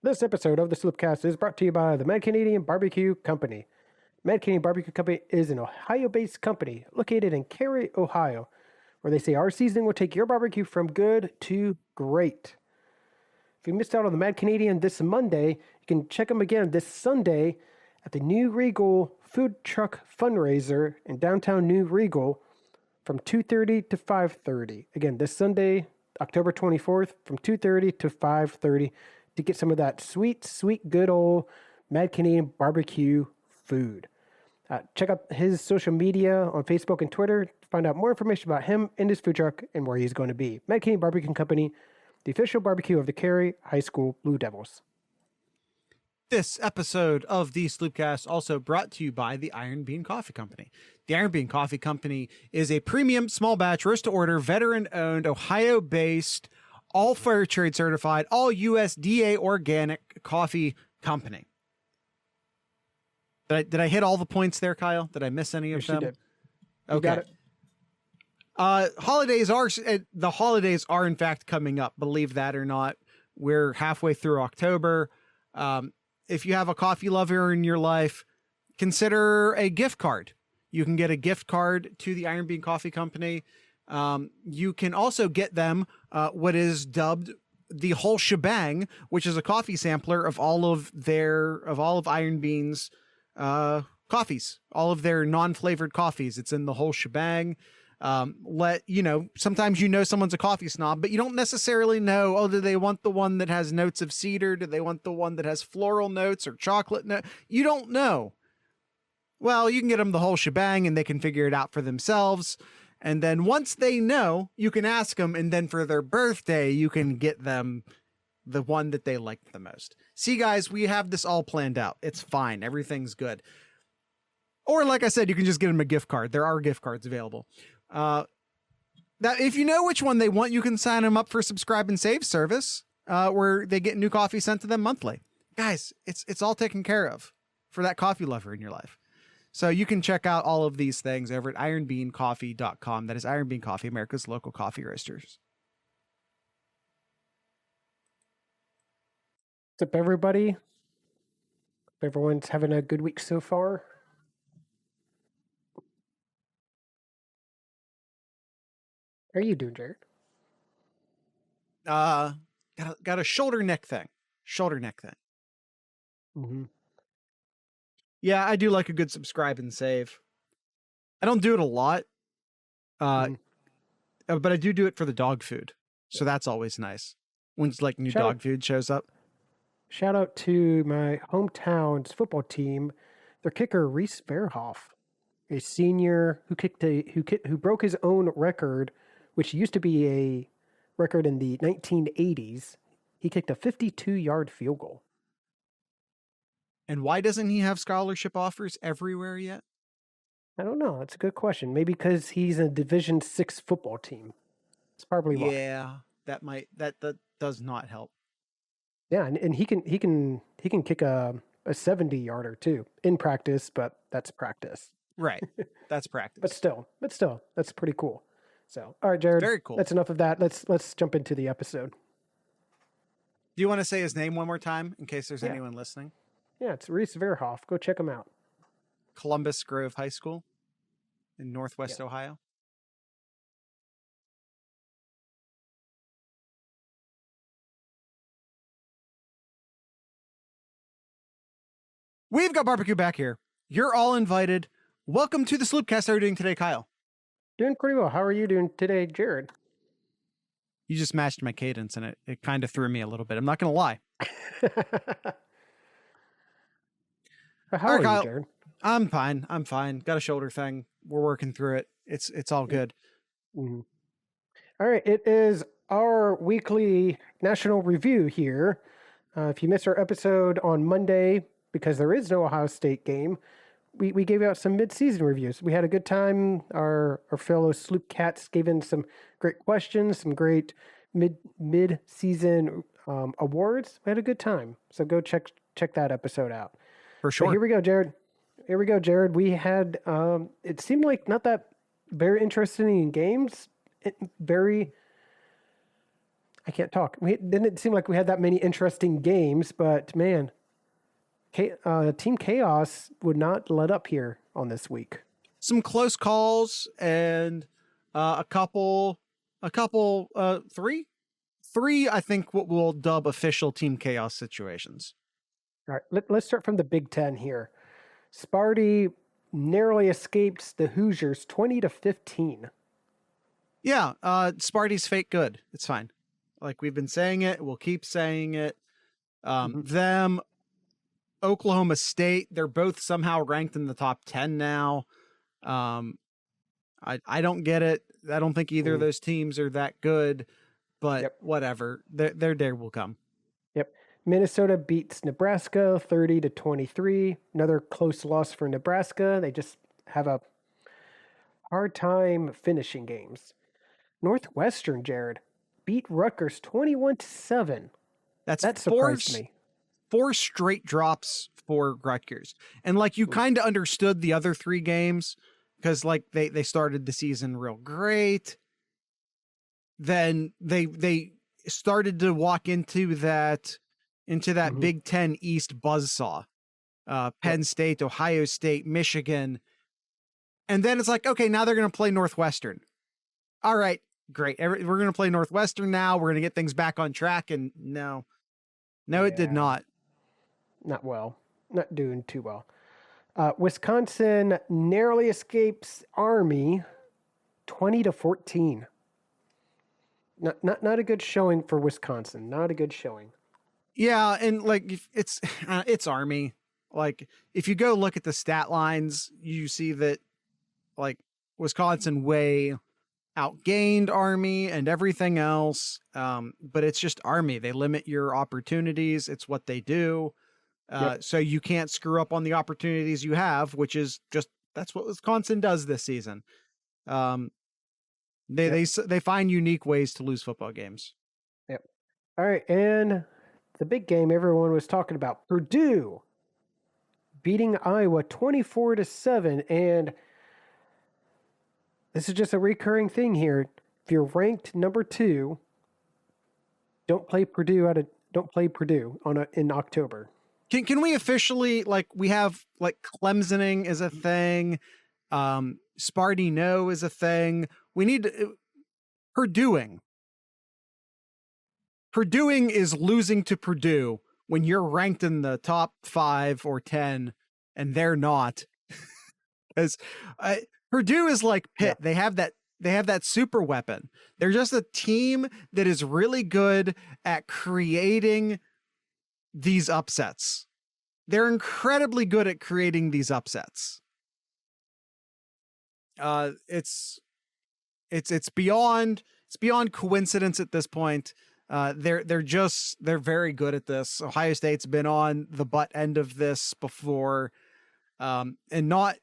This episode of the SloopCast is brought to you by the Mad Canadian Barbecue Company. Mad Canadian Barbecue Company is an Ohio-based company located in Cary, Ohio, where they say our seasoning will take your barbecue from good to great. If you missed out on the Mad Canadian this Monday, you can check them again this Sunday at the New Regal Food Truck Fundraiser in downtown New Regal from 2:30 to 5:30. Again, this Sunday, October 24th, from 2:30 to 5:30 to get some of that sweet, sweet, good old Mad Canadian barbecue food. Check out his social media on Facebook and Twitter to find out more information about him and his food truck and where he's going to be. Mad Canadian Barbecue Company, the official barbecue of the Cary High School Blue Devils. This episode of the SloopCast also brought to you by the Iron Bean Coffee Company. The Iron Bean Coffee Company is a premium small batch roast-to-order, veteran-owned, Ohio-based, all fair trade certified, all USDA organic coffee company. Did I hit all the points there, Kyle? Did I miss any of them? Did. Okay. Got it. The holidays are in fact coming up. Believe that or not, we're halfway through October. If you have a coffee lover in your life, consider a gift card. You can get a gift card to the Iron Bean Coffee Company. You can also get them what is dubbed the whole shebang, which is a coffee sampler of all of Iron Bean's coffees, all of their non-flavored coffees. It's in the whole shebang. Sometimes someone's a coffee snob, but you don't necessarily know, do they want the one that has notes of cedar? Do they want the one that has floral notes or chocolate note? You don't know. Well, you can get them the whole shebang and they can figure it out for themselves. And then once they know, you can ask them, and then for their birthday, you can get them the one that they like the most. See, guys, we have this all planned out. It's fine. Everything's good. Or like I said, you can just get them a gift card. There are gift cards available. That if you know which one they want, you can sign them up for subscribe and save service, where they get new coffee sent to them monthly. Guys, it's all taken care of for that coffee lover in your life. So you can check out all of these things over at ironbeancoffee.com. That is Iron Bean Coffee, America's local coffee roasters. What's up, everybody? Hope everyone's having a good week so far. How are you doing, Jared? Got a shoulder neck thing. Mm-hmm. Yeah, I do like a good subscribe and save. I don't do it a lot, but I do it for the dog food. So that's always nice when like new dog food shows up. Shout out to my hometown's football team, their kicker Reese Verhoff, a senior who broke his own record, which used to be a record in the 1980s. He kicked a 52-yard field goal. And why doesn't he have scholarship offers everywhere yet? I don't know. That's a good question. Maybe because he's a Division VI football team. That's probably why. Yeah, that does not help. Yeah, and he can kick a 70-yarder too in practice, but that's practice. Right. That's practice. But still, that's pretty cool. So, all right, Jared. Very cool. That's enough of that. Let's jump into the episode. Do you want to say his name one more time in case there's anyone listening? Yeah, it's Reese Verhoff. Go check him out. Columbus Grove High School in Northwest Ohio. We've got barbecue back here. You're all invited. Welcome to the SloopCast. How are you doing today, Kyle? Doing pretty well. How are you doing today, Jared? You just matched my cadence, and it kind of threw me a little bit. I'm not going to lie. How are Kyle, you, Jared? I'm fine. Got a shoulder thing. We're working through it. It's all good. Mm-hmm. All right. It is our weekly national review here. If you missed our episode on Monday, because there is no Ohio State game, we gave out some mid-season reviews. We had a good time. Our fellow Sloop Cats gave in some great questions, some great mid-season awards. We had a good time. So go check that episode out. For sure. But here we go, Jared. We had, it seemed like not that very interesting in games. I can't talk. We didn't seem like we had that many interesting games, but man, Team Chaos would not let up here on this week. Some close calls and a couple, three, I think what we'll dub official Team Chaos situations. All right, let's start from the Big Ten here. Sparty narrowly escaped the Hoosiers 20-15. Yeah, Sparty's fake good. It's fine. Like we've been saying it, we'll keep saying it. Them, Oklahoma State, they're both somehow ranked in the top 10 now. I don't get it. I don't think either of those teams are that good, but whatever. Their day will come. Yep. Minnesota beats Nebraska 30-23. Another close loss for Nebraska. They just have a hard time finishing games. Northwestern, Jared, beat Rutgers 21-7. That surprised me. 4 straight drops for Rutgers. And like you kind of understood the other 3 games because like they started the season real great. Then they started to walk into that Big Ten East buzzsaw. Penn State, Ohio State, Michigan. And then it's like, okay, now they're going to play Northwestern. All right, great. We're going to play Northwestern now. We're going to get things back on track. And no, it did not. Not well. Not doing too well. Wisconsin narrowly escapes Army 20-14. Not a good showing for Wisconsin. Not a good showing. Yeah, and like it's Army. Like if you go look at the stat lines, you see that like Wisconsin way outgained Army and everything else. But it's just Army. They limit your opportunities. It's what they do. So you can't screw up on the opportunities you have, which is just that's what Wisconsin does this season. They find unique ways to lose football games. Yep. All right, and the big game everyone was talking about, Purdue beating Iowa 24-7, and this is just a recurring thing here. If you're ranked number 2, don't play Purdue in October. Can we officially we have Clemsoning is a thing, Sparty no is a thing. We need to, Purdue'ing is losing to Purdue when you're ranked in the top 5 or 10 and they're not. Because Purdue is like Pitt. Yeah. They have that super weapon. They're just a team that is really good at creating these upsets. They're incredibly good at creating these upsets. It's beyond coincidence at this point. They're very good at this. Ohio State's been on the butt end of this before. And not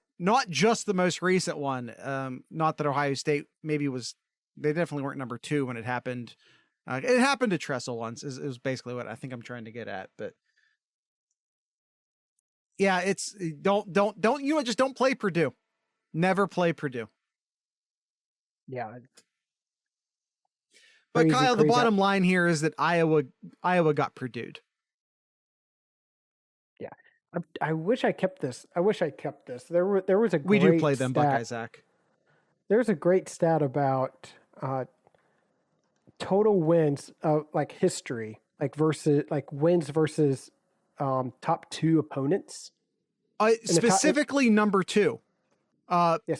just the most recent one. Not that Ohio State they definitely weren't number 2 when it happened. It happened to Tressel once is basically what I think I'm trying to get at, but yeah, it's don't play Purdue. Never play Purdue. Yeah. But Kyle, the bottom line here is that Iowa got Purdue'd. Yeah. I wish I kept this. There was a great We do play them, stat. Buckeye Zach. There's a great stat about total wins history, wins versus top 2 opponents. Specifically number 2.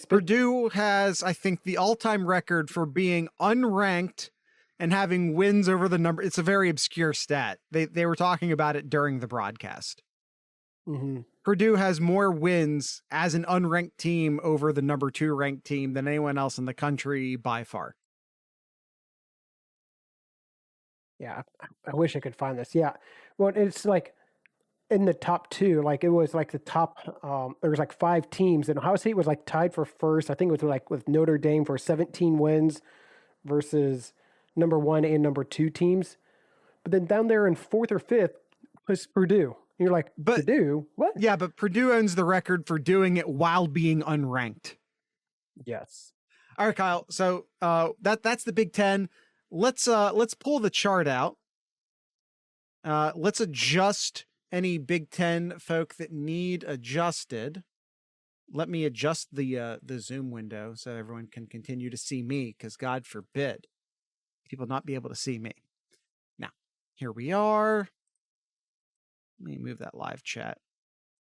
Purdue has, I think, the all-time record for being unranked and having wins over the number. It's a very obscure stat. They were talking about it during the broadcast. Mm-hmm. Purdue has more wins as an unranked team over the number 2 ranked team than anyone else in the country by far. Yeah, I wish I could find this. Yeah, well, it's in the top 2, it was the top. There was 5 teams, and Ohio State was tied for first. I think it was with Notre Dame for 17 wins versus number 1 and number 2 teams. But then down there in 4th or 5th was Purdue. And you're like, but Purdue, what? Yeah, but Purdue owns the record for doing it while being unranked. Yes. All right, Kyle. So that's the Big Ten. let's pull the chart out. Let's adjust any Big Ten folk that need adjusted. Let me adjust the Zoom window so everyone can continue to see me, because God forbid people not be able to see me. Now, here we are. Let me move that live chat.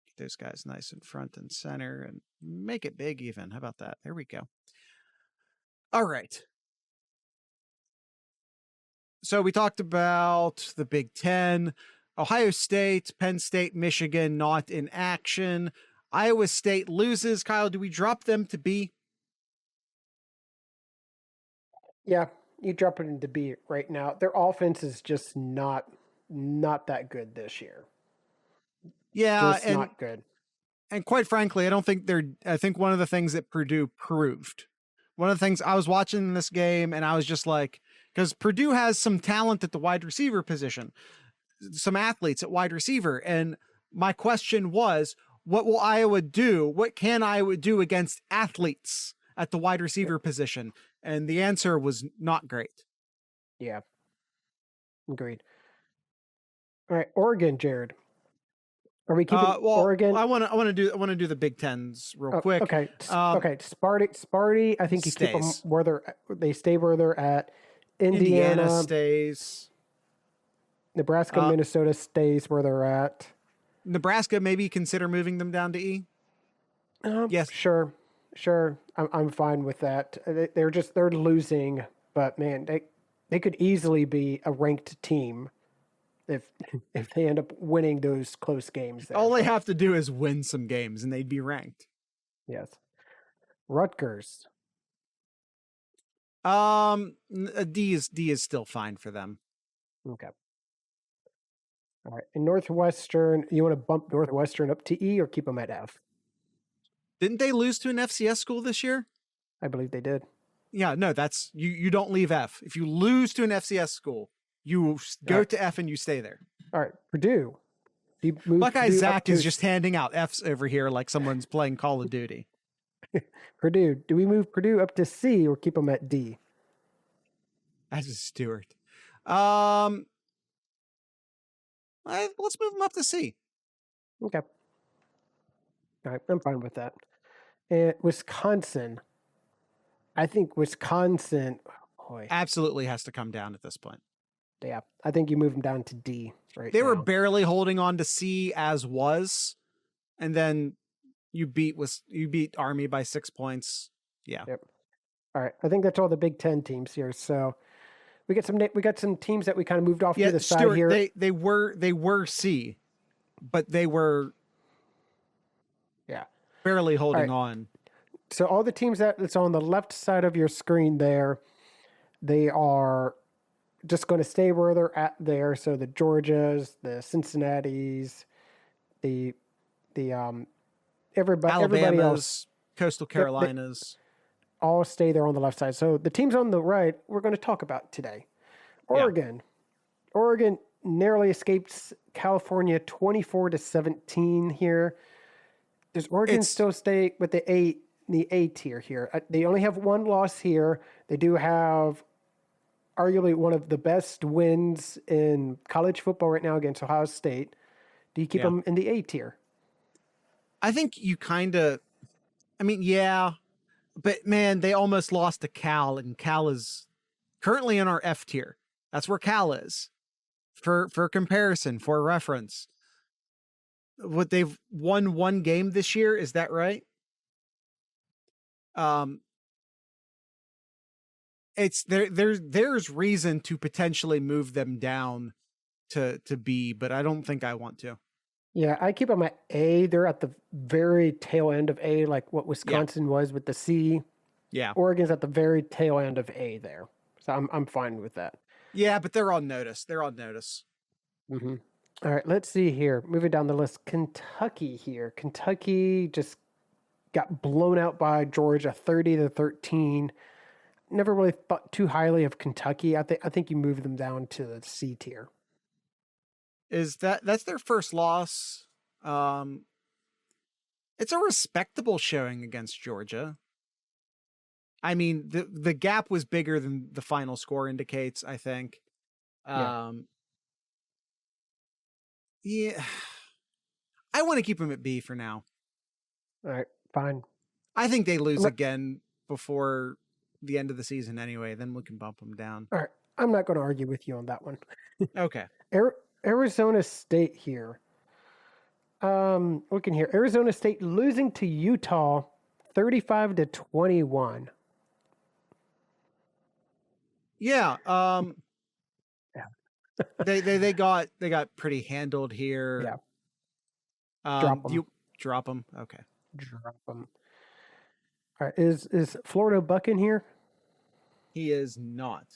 Get those guys nice in front and center and make it big even. How about that? There we go. All right. So we talked about the Big Ten, Ohio State, Penn State, Michigan not in action. Iowa State loses. Kyle, do we drop them to B? Yeah, you drop it into B right now. Their offense is just not that good this year. Yeah, just not good. And quite frankly, I think one of the things that Purdue proved, one of the things I was watching this game and I was just like, because Purdue has some talent at the wide receiver position, some athletes at wide receiver. And my question was, what will Iowa do? What can Iowa do against athletes at the wide receiver position? And the answer was not great. Yeah. Agreed. All right, Oregon, Jared. Are we keeping Oregon? I want to do the Big Tens real quick. Okay. Okay. Sparty. I think you keep them where they stay where they're at. Indiana stays. Nebraska, Minnesota stays where they're at. Nebraska, maybe consider moving them down to E. Yes. Sure. I'm fine with that. They're losing, but man, they could easily be a ranked team if they end up winning those close games. All they have to do is win some games and they'd be ranked. Yes. Rutgers. D is still fine for them. Okay. All right. And Northwestern, you want to bump Northwestern up to E or keep them at F? Didn't they lose to an FCS school this year? I believe they did. Yeah, no, that's you don't leave F. If you lose to an FCS school, you go to F and you stay there. All right. Purdue. Buckeye Zach is just handing out Fs over here like someone's playing Call of Duty. Purdue. Do we move Purdue up to C or keep them at D? As a Stewart. Let's move them up to C. Okay. All right. I'm fine with that. And Wisconsin. I think Wisconsin absolutely has to come down at this point. Yeah. I think you move them down to D right They now. were barely holding on to C as was, and then you beat Army by 6 points. Yeah. Yep. All right. I think that's all the Big Ten teams here. So we got some teams that we kind of moved off to the side here. They were C, but they were barely holding on. So all the teams that's on the left side of your screen there, they are just going to stay where they're at there. So the Georgias, the Cincinnatis, everybody else, Coastal Carolinas, all stay there on the left side. So the teams on the right, we're going to talk about today. Oregon. Yeah. Oregon narrowly escapes California 24-17 here. Does Oregon still stay with the A tier here? They only have one loss here. They do have arguably one of the best wins in college football right now against Ohio State. Do you keep them in the A tier? I think you but man, they almost lost to Cal, and Cal is currently in our F tier. That's where Cal is. For comparison, for reference. What they've won one game this year, is that right? It's there's reason to potentially move them down to B, but I don't think I want to. Yeah, I keep them at A. They're at the very tail end of A, like what Wisconsin was with the C. Yeah. Oregon's at the very tail end of A there. So I'm fine with that. Yeah, but they're on notice. Mm-hmm. All right, let's see here. Moving down the list, Kentucky here. Kentucky just got blown out by Georgia 30-13. Never really thought too highly of Kentucky. I think you move them down to the C tier. That's their first loss. It's a respectable showing against Georgia. I mean, the gap was bigger than the final score indicates, I think. Yeah. Yeah. I want to keep them at B for now. All right, fine. I think they lose again before the end of the season anyway. Then we can bump them down. All right, I'm not going to argue with you on that one. Okay. Arizona State here. Looking here, Arizona State losing to Utah, 35-21. Yeah. Yeah. they got pretty handled here. Yeah. Drop them. You drop them. Okay. Drop them. All right. Is Florida Buck in here? He is not.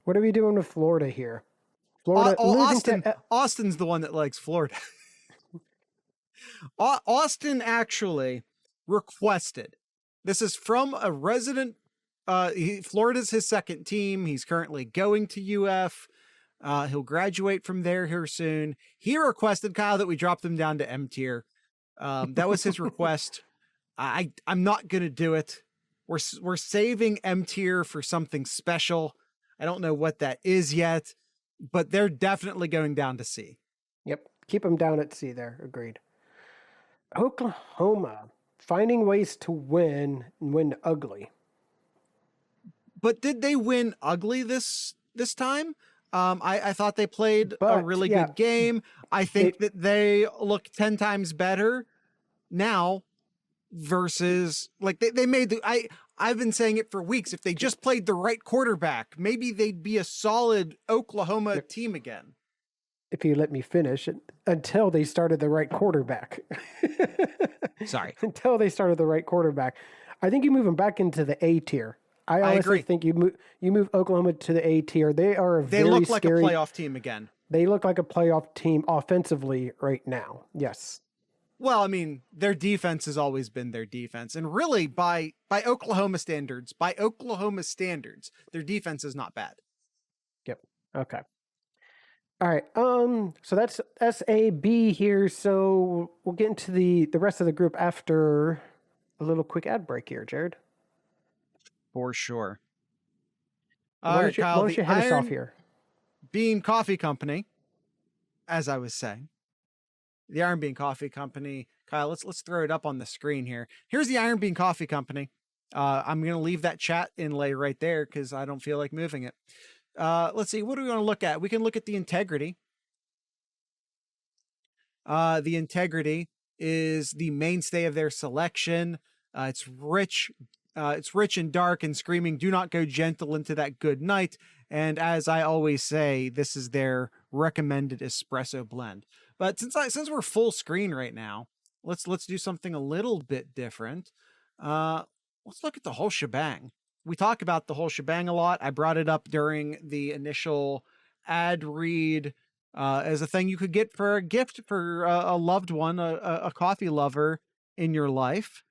What are we doing with Florida here? Florida losing Austin's the one that likes Florida. Austin actually requested. This is from a resident. Florida's his second team. He's currently going to UF. He'll graduate from there here soon. He requested, Kyle, that we drop them down to M tier. That was his request. I'm not gonna do it. We're saving M tier for something special. I don't know what that is yet, but they're definitely going down to C. Yep, keep them down at C there. Agreed. Oklahoma finding ways to win and win ugly. But did they win ugly this time? I thought they played a really good game. I think that they look 10 times better now versus like they made I've been saying it for weeks. If they just played the right quarterback, maybe they'd be a solid Oklahoma team again. If you let me finish, until they started the right quarterback. Sorry. Until they started the right quarterback. I think you move them back into the A tier. I honestly think you move Oklahoma to the A tier. They are they look like scary, a playoff team again. They look like a playoff team offensively right now. Yes. Well, I mean, their defense has always been their defense, and really by Oklahoma standards, their defense is not bad. Yep. Okay. All right. So that's SAB here. So we'll get into the rest of the group after a little quick ad break here, Jared. For sure. Why don't you head us off here? Bean Coffee Company, as I was saying. The Iron Bean Coffee Company. Kyle, let's throw it up on the screen here. Here's the Iron Bean Coffee Company. I'm going to leave that chat inlay right there because I don't feel like moving it. Let's see. What do we want to look at? We can look at the integrity. The integrity is the mainstay of their selection. It's rich and dark and screaming, "Do not go gentle into that good night." And as I always say, this is their recommended espresso blend. But since we're full screen right now, let's do something a little bit different. Let's look at the whole shebang. We talk about the whole shebang a lot. I brought it up during the initial ad read as a thing you could get for a gift for a loved one, a coffee lover in your life.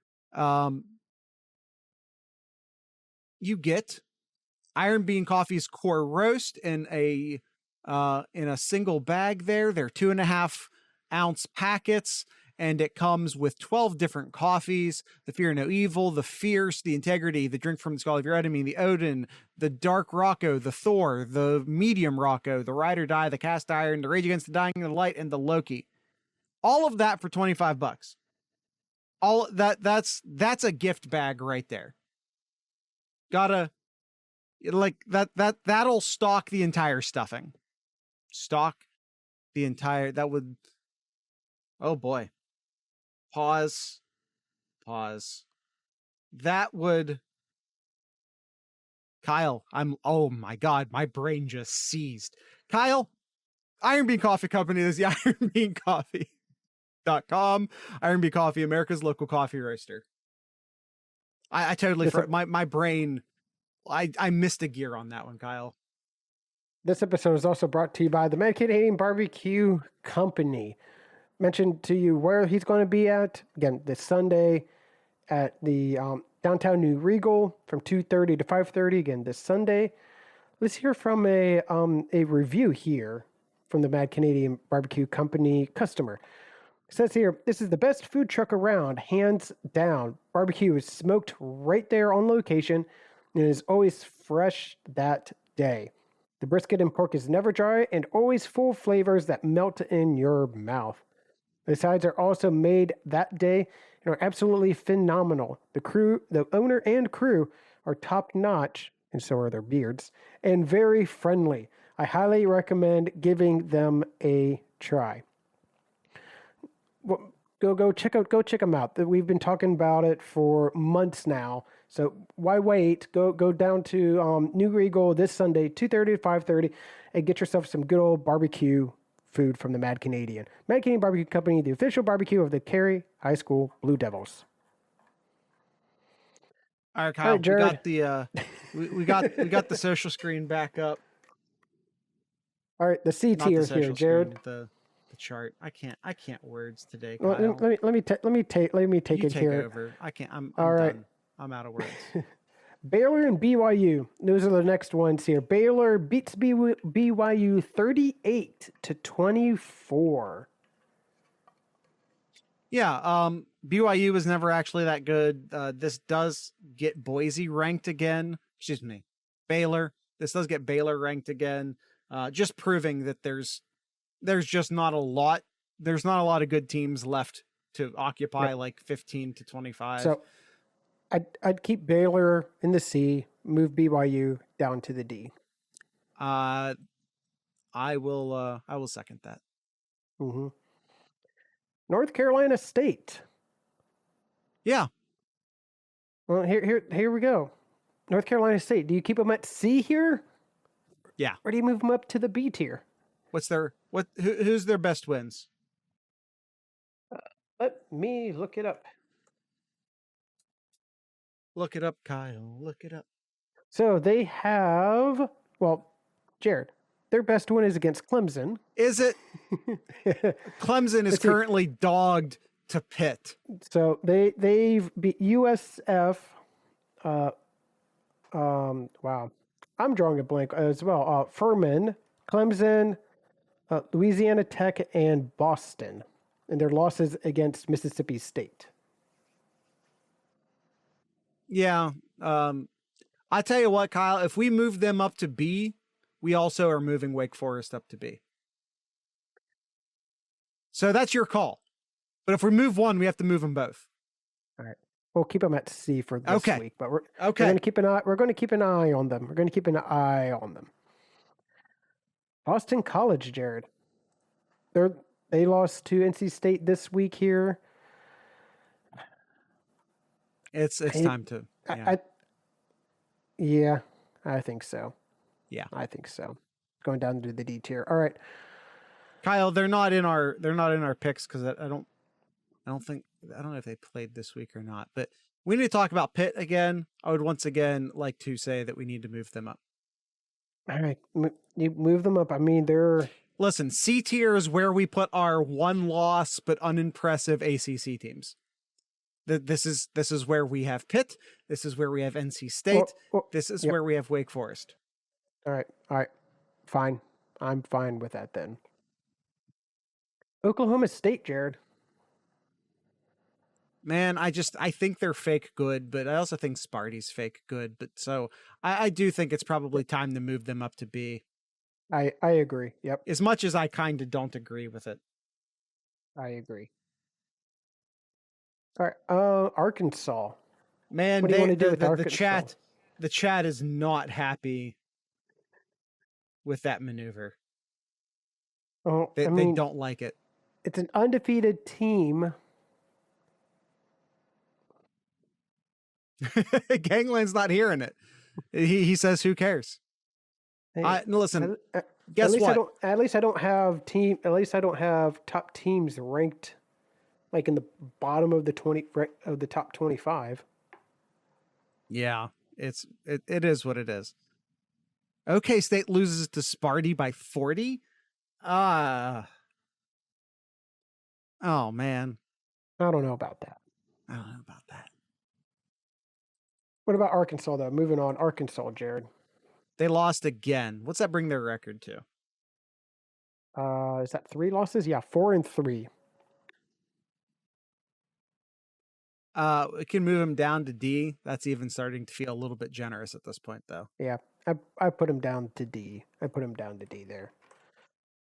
You get Iron Bean Coffee's core roast in a single bag there. They're 2.5 ounce packets, and it comes with 12 different coffees: the Fear No Evil, the Fierce, the Integrity, the Drink from the Skull of Your Enemy, the Odin, the Dark Rocco, the Thor, the Medium Rocco, the Ride or Die, the Cast Iron, the Rage Against the Dying, the Light, and the Loki. All of that for $25. All that's a gift bag right there. Gotta like that'll stock the entire stuffing. That would, oh boy. Pause. That would, Kyle, oh my God, my brain just seized. Kyle, Iron Bean Coffee Company is the ironbeancoffee.com. Iron Bean Coffee, America's local coffee roaster. I totally, my brain, I missed a gear on that one, Kyle. This episode is also brought to you by the Mad Canadian Barbecue Company. Mentioned to you where he's going to be at, again, this Sunday at the downtown New Regal from 2:30 to 5:30, again, this Sunday. Let's hear from a review here from the Mad Canadian Barbecue Company customer. It says here, this is the best food truck around, hands down. Barbecue is smoked right there on location and is always fresh that day. The brisket and pork is never dry and always full of flavors that melt in your mouth. The sides are also made that day and are absolutely phenomenal. The owner and crew are top notch, and so are their beards, and very friendly. I highly recommend giving them a try. Well, go check them out. We've been talking about it for months now. So why wait? Go down to New Regal this Sunday, 2:30 to 5:30, and get yourself some good old barbecue food from the Mad Canadian. Mad Canadian Barbecue Company, the official barbecue of the Cary High School Blue Devils. All right, Kyle. All right, Jared. We got the social screen back up. All right, the C tier here, Jared. The chart. I can't words today, Well, Kyle. let me take You it take here. over. I can't. I'm All right. done. I'm out of words. Baylor and BYU. Those are the next ones here. Baylor beats BYU 38-24. Yeah. BYU was never actually that good. This does get Boise ranked again. Excuse me, Baylor. This does get Baylor ranked again. Just proving that there's just not a lot. There's not a lot of good teams left to occupy like 15 to 25. So I'd keep Baylor in the C, move BYU down to the D. I will second that. Mm-hmm. North Carolina State. Yeah. Well, here we go. North Carolina State. Do you keep them at C here? Yeah. Or do you move them up to the B tier? Who's their best wins? Let me look it up. Look it up, Kyle. Look it up. So they have, Jared, their best win is against Clemson. Is it? Clemson is currently dogged to Pitt. So they've beat USF. Wow, I'm drawing a blank as well. Furman, Clemson, Louisiana Tech, and Boston, and their losses against Mississippi State. Yeah. I tell you what, Kyle, if we move them up to B, we also are moving Wake Forest up to B. So that's your call. But if we move one, we have to move them both. All right. We'll keep them at C for this week, but we're going to keep an eye. We're going to keep an eye on them. We're going to keep an eye on them. Boston College, Jared. They lost to NC State this week here. It's time to. Yeah. I think so. Yeah, I think so. Going down to the D tier. All right, Kyle. They're not in our picks because I don't know if they played this week or not. But we need to talk about Pitt again. I would once again like to say that we need to move them up. All right, you move them up. I mean, listen. C tier is where we put our one loss but unimpressive ACC teams. This is where we have Pitt. This is where we have NC State. This is where we have Wake Forest. All right. Fine. I'm fine with that then. Oklahoma State, Jared. Man, I think they're fake good, but I also think Sparty's fake good. But so I do think it's probably time to move them up to B. I agree. Yep. As much as I kind of don't agree with it. I agree. All right. Arkansas. Man, what do you want to do with Arkansas? The chat is not happy with that maneuver. Oh, they don't like it. It's an undefeated team. Gangland's not hearing it. He says, "Who cares?" Hey, listen. Guess what? At least I don't have top teams ranked like in the bottom of the top 25. Yeah, it is what it is. OK State loses to Sparty by 40. Oh man, I don't know about that. What about Arkansas though? Moving on, Arkansas, Jared. They lost again. What's that bring their record to? Is that 3 losses? Yeah, 4-3. We can move him down to D. That's even starting to feel a little bit generous at this point, though. Yeah, I put him down to D. I put him down to D there.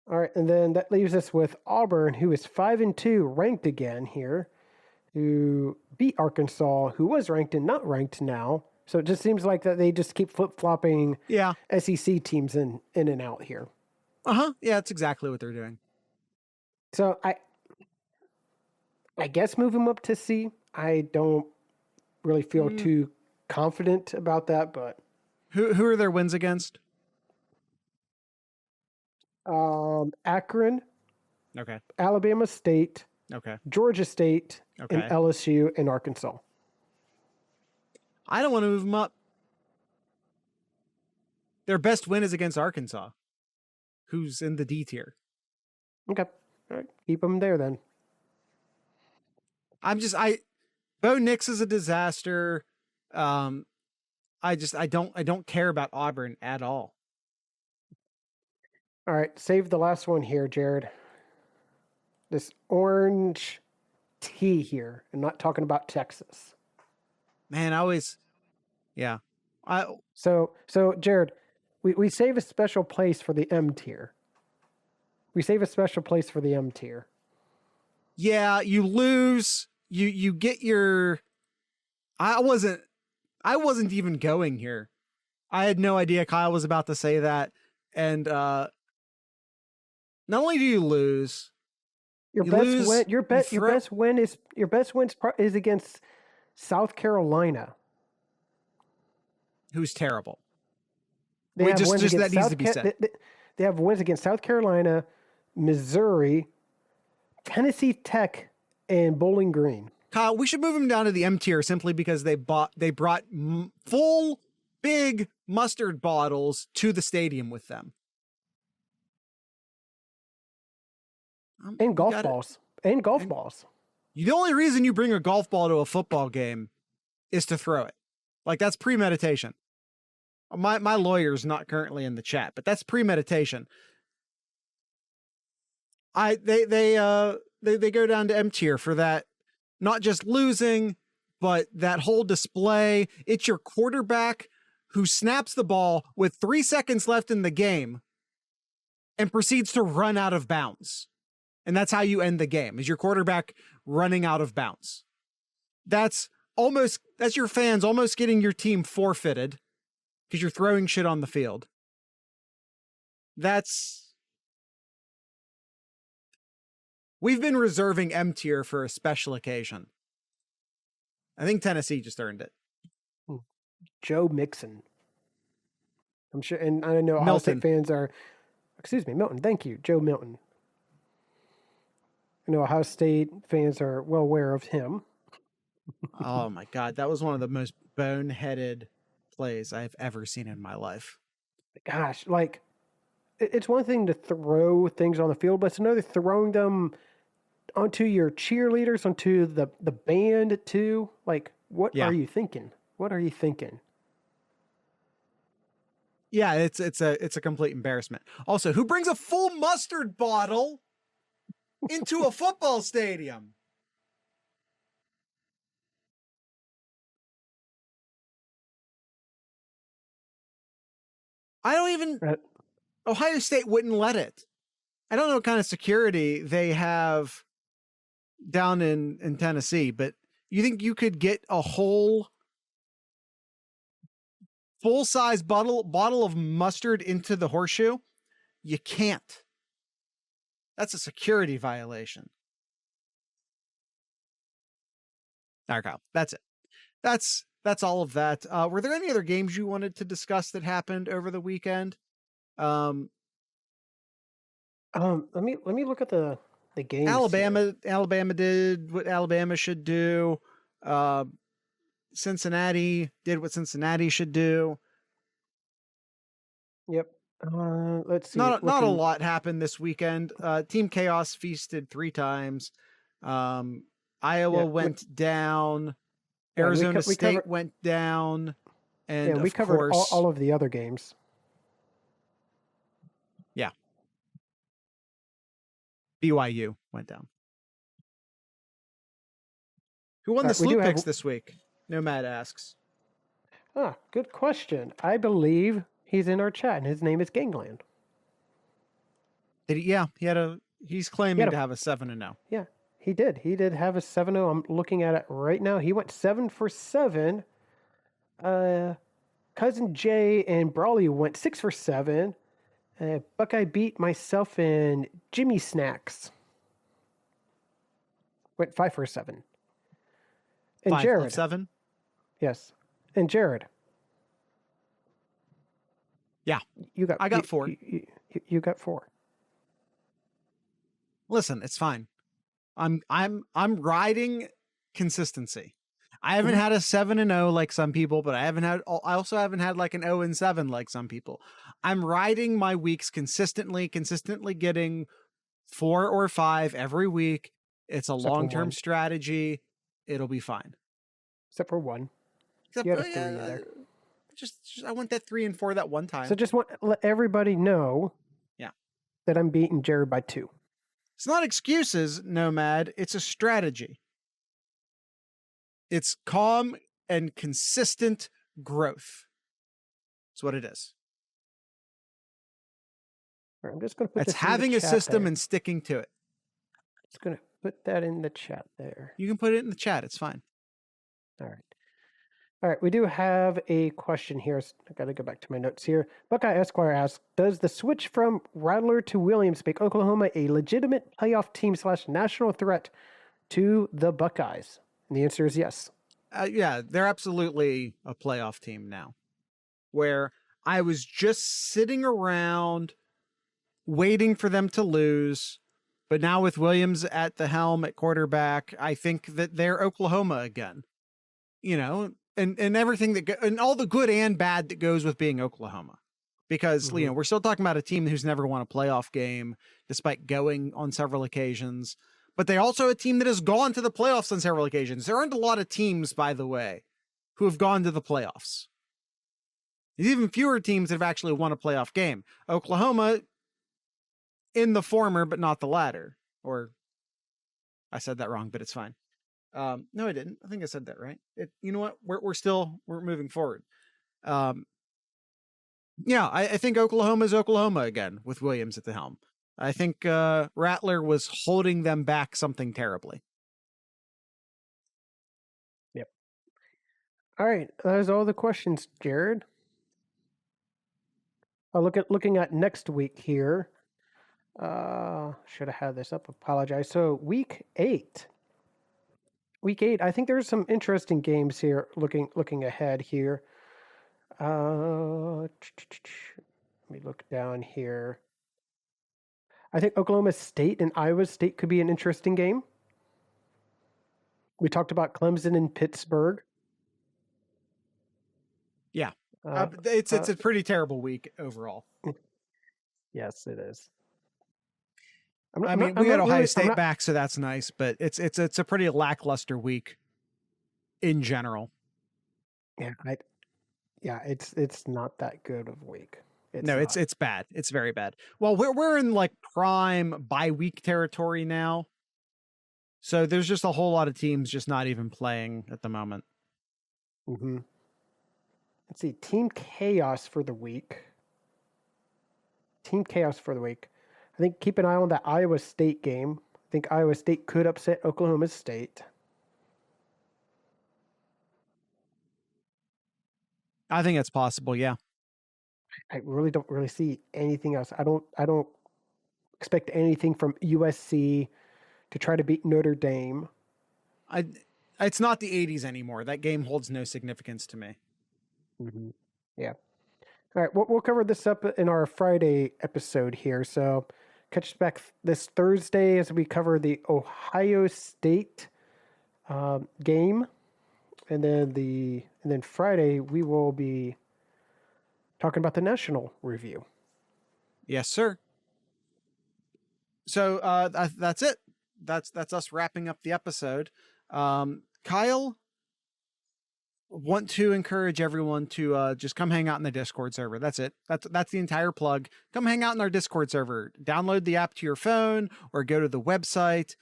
All right, and then that leaves us with Auburn, who is 5-2, ranked again here, who beat Arkansas, who was ranked and not ranked now. So it just seems like that they just keep flip-flopping Yeah. SEC teams in and out here. Yeah, that's exactly what they're doing. So I guess move him up to C. I don't really feel too confident about that, but who are their wins against? Akron, Okay. Alabama State, Okay. Georgia State, Okay. and LSU and Arkansas. I don't want to move them up. Their best win is against Arkansas, who's in the D tier. Okay. All right. Keep them there then. Bo Nix is a disaster. I don't care about Auburn at all. All right. Save the last one here, Jared. This orange tea here. I'm not talking about Texas. Man, yeah. So Jared, we save a special place for the M tier. We save a special place for the M tier. Yeah, you lose. You get your. I wasn't even going here. I had no idea Kyle was about to say that, and not only do you lose, your best win is against South Carolina, who's terrible. That needs to be said. They have wins against South Carolina, Missouri, Tennessee Tech, and Bowling Green. Kyle, we should move them down to the M tier simply because they brought full big mustard bottles to the stadium with them. And golf balls. And golf balls. The only reason you bring a golf ball to a football game is to throw it. Like, that's premeditation. My lawyer's not currently in the chat, but that's premeditation. They go down to M tier for that, not just losing, but that whole display. It's your quarterback who snaps the ball with 3 seconds left in the game and proceeds to run out of bounds. And that's how you end the game, is your quarterback running out of bounds. That's your fans almost getting your team forfeited because you're throwing shit on the field. We've been reserving M tier for a special occasion. I think Tennessee just earned it. Joe Mixon. I'm sure, and I know Ohio State fans are, Milton. Thank you, Joe Milton. I know Ohio State fans are well aware of him. Oh my God, that was one of the most boneheaded plays I've ever seen in my life. Gosh, like, it's one thing to throw things on the field, but it's another throwing them onto your cheerleaders, onto the band too. Like, what are you thinking? What are you thinking? Yeah, it's a complete embarrassment. Also, who brings a full mustard bottle into a football stadium? Ohio State wouldn't let it. I don't know what kind of security they have down in Tennessee, but you think you could get a whole full-size bottle of mustard into the horseshoe? You can't. That's a security violation. All right, Kyle, that's it. That's all of that. Were there any other games you wanted to discuss that happened over the weekend? Let me look at the games. Alabama did what Alabama should do. Cincinnati did what Cincinnati should do. Yep. Let's see. Not a lot happened this weekend. Team Chaos feasted 3 times. Iowa went down. Arizona State went down. And we covered all of the other games. Yeah. BYU went down. Who won the we do Sloop have- picks this week? Nomad asks. Good question. I believe he's in our chat, and his name is Gangland. Did he? Yeah, he's claiming to have a 7-0. Yeah, he did. He did have a 7-0. I'm looking at it right now. He went 7 for 7. Cousin Jay and Brawley went 6 for 7. Buckeye beat myself and Jimmy Snacks. Went 5 for 7. And 5 Jared. of 7? Yes. And Jared. Yeah. I got 4. You got 4. Listen, it's fine. I'm riding consistency. I haven't had a 7-0 like some people, but I also haven't had like an 0-7 like some people. I'm riding my weeks consistently getting 4 or 5 every week. It's a long-term strategy. It'll be fine. Except for 1. Except you had a 3 in there. Just I went that 3 and 4 that one time. So just let everybody know that I'm beating Jared by 2. It's not excuses, Nomad. It's a strategy. It's calm and consistent growth. That's what it is. Right, I'm just going to put It's this in the having a chat system there. and sticking to it. Just going to put that in the chat there. You can put it in the chat. It's fine. All right. All right, we do have a question here. I got to go back to my notes here. Buckeye Esquire asks, does the switch from Rattler to Williams make Oklahoma a legitimate playoff team / national threat to the Buckeyes? And the answer is yes. Yeah, they're absolutely a playoff team now. Where I was just sitting around waiting for them to lose. But now with Williams at the helm at quarterback, I think that they're Oklahoma again. You know, and everything and all the good and bad that goes with being Oklahoma. Because, you know, we're still talking about a team who's never won a playoff game, despite going on several occasions. But they also a team that has gone to the playoffs on several occasions. There aren't a lot of teams, by the way, who have gone to the playoffs. There's even fewer teams that have actually won a playoff game. Oklahoma in the former, but not the latter. Or I said that wrong, but it's fine. No, I didn't. I think I said that right. You know what? We're moving forward. Yeah, I think Oklahoma is Oklahoma again with Williams at the helm. I think Rattler was holding them back something terribly. Yep. All right, that is all the questions, Jared. Looking at next week here. Should have had this up. Apologize. So week 8. Week 8. I think there's some interesting games here. Looking ahead here. Let me look down here. I think Oklahoma State and Iowa State could be an interesting game. We talked about Clemson and Pittsburgh. Yeah, it's a pretty terrible week overall. Yes, it is. We got Ohio State back, so that's nice. But it's a pretty lackluster week in general. Yeah, it's not that good of a week. It's bad. It's very bad. Well, we're in like prime bye-week territory now. So there's just a whole lot of teams just not even playing at the moment. Mm-hmm. Let's see. Team Chaos for the week. I think keep an eye on that Iowa State game. I think Iowa State could upset Oklahoma State. I think it's possible, yeah. I really don't see anything else. I don't expect anything from USC to try to beat Notre Dame. It's not the 80s anymore. That game holds no significance to me. Mm-hmm. Yeah. All right, we'll cover this up in our Friday episode here. So catch us back this Thursday as we cover the Ohio State game, and then Friday we will be talking about the national review. Yes, sir. So that's it. That's us wrapping up the episode. Kyle, want to encourage everyone to just come hang out in the Discord server. That's it. That's the entire plug. Come hang out in our Discord server. Download the app to your phone or go to the website.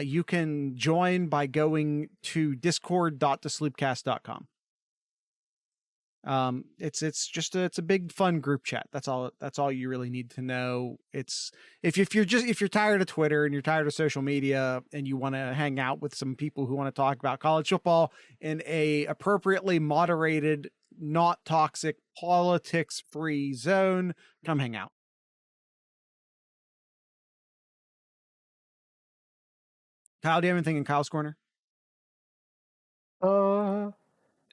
you can join by going to discord.thesloopcast.com. It's a big fun group chat. That's all you really need to know. It's if you're tired of Twitter and you're tired of social media and you want to hang out with some people who want to talk about college football in a appropriately moderated, not toxic, politics free zone, come hang out. Kyle, do you have anything in Kyle's corner? It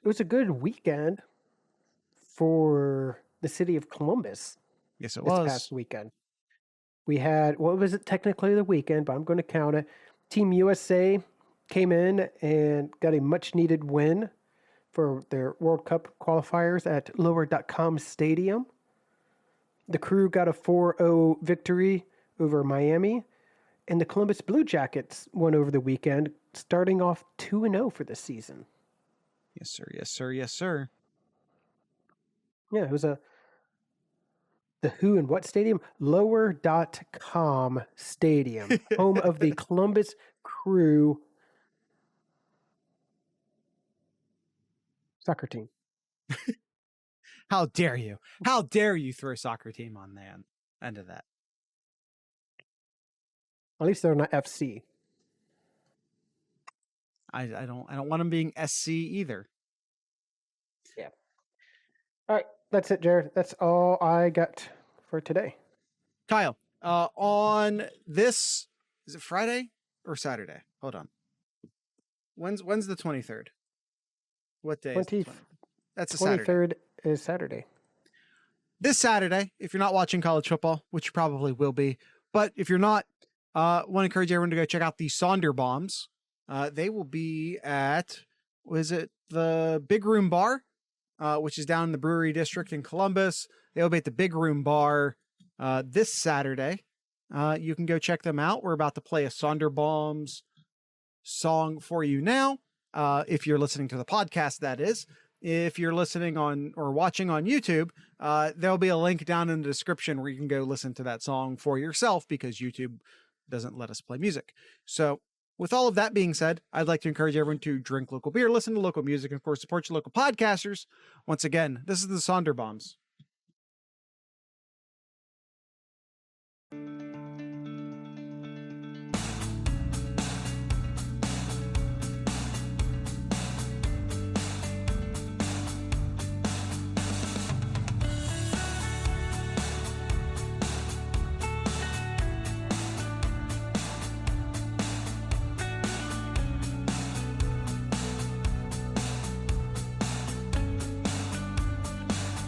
was a good weekend for the city of Columbus. Yes, it this was. past weekend. We had, what was it technically the weekend, but I'm going to count it. Team USA came in and got a much needed win for their World Cup qualifiers at Lower.com Stadium. The Crew got a 4-0 victory over Miami, and the Columbus Blue Jackets won over the weekend, starting off 2-0 for the season. Yes, sir. Yes, sir. Yes, sir. Yeah, it was the who and what stadium? Lower.com Stadium, home of the Columbus Crew soccer team. How dare you? How dare you throw a soccer team on the end of that? At least they're not FC. I don't want them being SC either. Yeah. All right, that's it, Jared. That's all I got for today. Kyle, on this, is it Friday or Saturday? Hold on. When's the 23rd? What day? 20th. That's a Saturday. 23rd is Saturday. This Saturday, if you're not watching college football, which you probably will be, but if you're not, want to encourage everyone to go check out the Sonderbombs. They will be at, was it the Big Room Bar, which is down in the Brewery District in Columbus. They'll be at the Big Room Bar this Saturday. You can go check them out. We're about to play a Sonderbombs song for you now. If you're listening to the podcast, that is. If you're listening on or watching on YouTube, there'll be a link down in the description where you can go listen to that song for yourself because YouTube doesn't let us play music. So with all of that being said, I'd like to encourage everyone to drink local beer, listen to local music, and of course, support your local podcasters. Once again, this is the Sonderbombs.